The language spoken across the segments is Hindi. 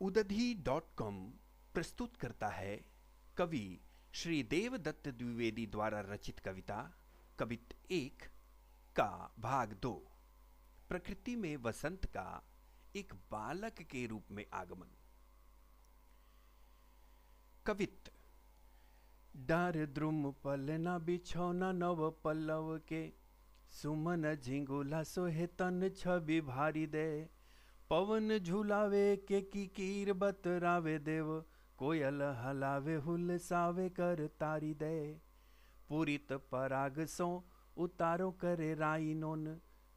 उदधी.com प्रस्तुत करता है कवि श्री देवदत्त द्विवेदी द्वारा रचित कविता कवित 1 का भाग 2। प्रकृति में वसंत का एक बालक के रूप में आगमन। कवित। डार द्रुम पलना बिछौना नव पल्लव के, सुमन झिंगुला सोहे तन छवि भारी दे। पवन झुलावे के किकीर बतरावे देव, कोयल हलावे हुलसावे कर तारी दे। पूरित पराग सो उतारो करे राई नोन,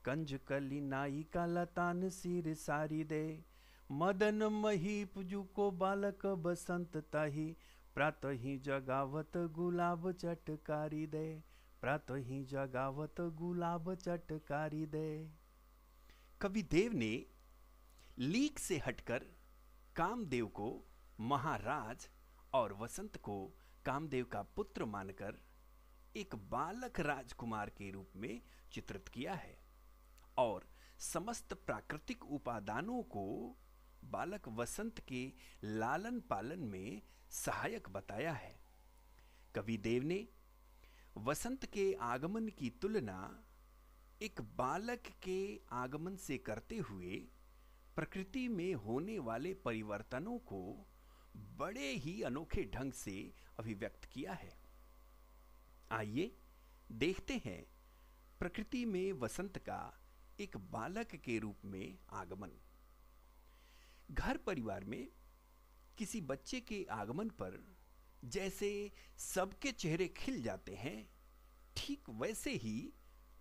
कंज कली नाई का लतान सिर सारी दे। मदन महीप जू को बालक बसंत ताही, प्रातः ही जगावत गुलाब चटकारी दे। प्रातः ही जगावत गुलाब चटकारी दे। कवि देव ने लीक से हटकर कामदेव को महाराज और वसंत को कामदेव का पुत्र मानकर एक बालक राजकुमार के रूप में चित्रित किया है और समस्त प्राकृतिक उपादानों को बालक वसंत के लालन पालन में सहायक बताया है। कवि देव ने वसंत के आगमन की तुलना एक बालक के आगमन से करते हुए प्रकृति में होने वाले परिवर्तनों को बड़े ही अनोखे ढंग से अभिव्यक्त किया है। आइए देखते हैं प्रकृति में वसंत का एक बालक के रूप में आगमन। घर परिवार में किसी बच्चे के आगमन पर जैसे सबके चेहरे खिल जाते हैं, ठीक वैसे ही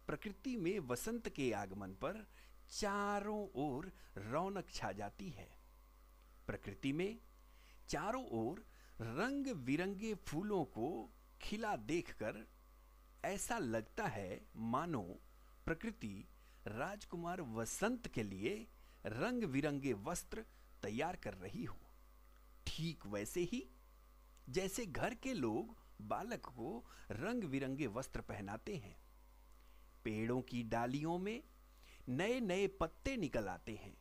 प्रकृति में वसंत के आगमन पर चारों ओर रौनक छा जाती है। प्रकृति में चारों ओर रंग बिरंगे फूलों को खिला देखकर ऐसा लगता है मानो प्रकृति राजकुमार वसंत के लिए रंग बिरंगे वस्त्र तैयार कर रही हो। ठीक वैसे ही जैसे घर के लोग बालक को रंग बिरंगे वस्त्र पहनाते हैं। पेड़ों की डालियों में नए नए पत्ते निकल आते हैं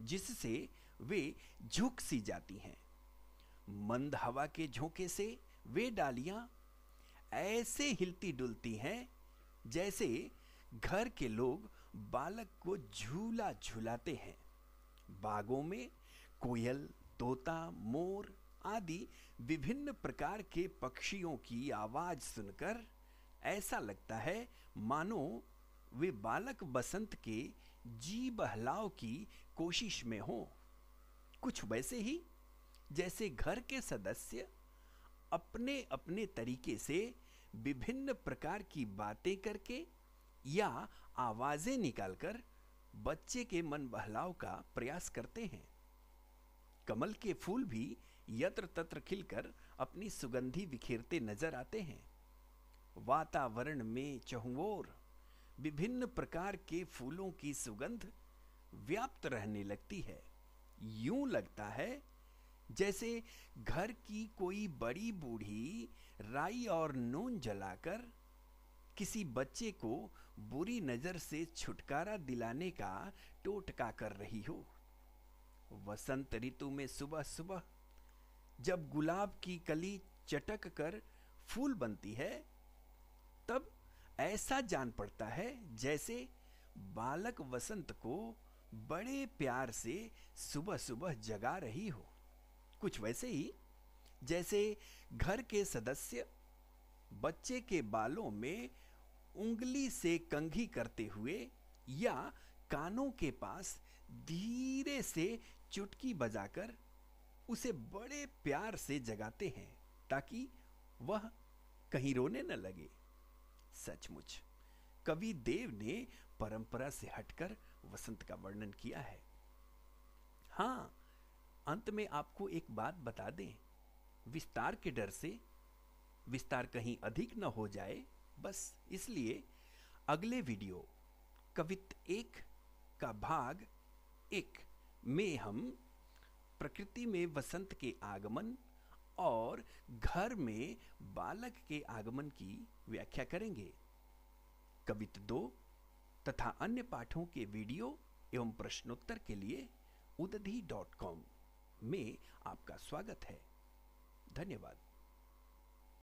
जिससे वे झुक सी जाती हैं। मंद हवा के झोंके से वे डालियां ऐसे हिलती डुलती हैं जैसे घर के लोग बालक को झूला झूलाते हैं। बागों में कोयल, तोता, मोर आदि विभिन्न प्रकार के पक्षियों की आवाज सुनकर ऐसा लगता है मानो वे बालक बसंत के जी बहलाव की कोशिश में हों। कुछ वैसे ही जैसे घर के सदस्य अपने अपने तरीके से विभिन्न प्रकार की बातें करके या आवाजें निकालकर बच्चे के मन बहलाव का प्रयास करते हैं। कमल के फूल भी यत्र तत्र खिलकर अपनी सुगंधी बिखेरते नजर आते हैं। वातावरण में चहुओर विभिन्न प्रकार के फूलों की सुगंध व्याप्त रहने लगती है। यूं लगता है जैसे घर की कोई बड़ी बूढ़ी राई और नून जलाकर किसी बच्चे को बुरी नजर से छुटकारा दिलाने का टोटका कर रही हो। वसंत ऋतु में सुबह सुबह जब गुलाब की कली चटक कर फूल बनती है, तब ऐसा जान पड़ता है जैसे बालक वसंत को बड़े प्यार से सुबह सुबह जगा रही हो। कुछ वैसे ही जैसे घर के सदस्य बच्चे के बालों में उंगली से कंघी करते हुए या कानों के पास धीरे से चुटकी बजाकर उसे बड़े प्यार से जगाते हैं ताकि वह कहीं रोने न लगे। सचमुच कवि देव ने परंपरा से हटकर वसंत का वर्णन किया है। हां, अंत में आपको एक बात बता दें, विस्तार के डर से विस्तार कहीं अधिक न हो जाए, बस इसलिए अगले वीडियो कवित 1 का भाग 1 में हम प्रकृति में वसंत के आगमन और घर में बालक के आगमन की व्याख्या करेंगे। कवित 2 तथा अन्य पाठों के वीडियो एवं प्रश्नोत्तर के लिए उदधी.com में आपका स्वागत है। धन्यवाद।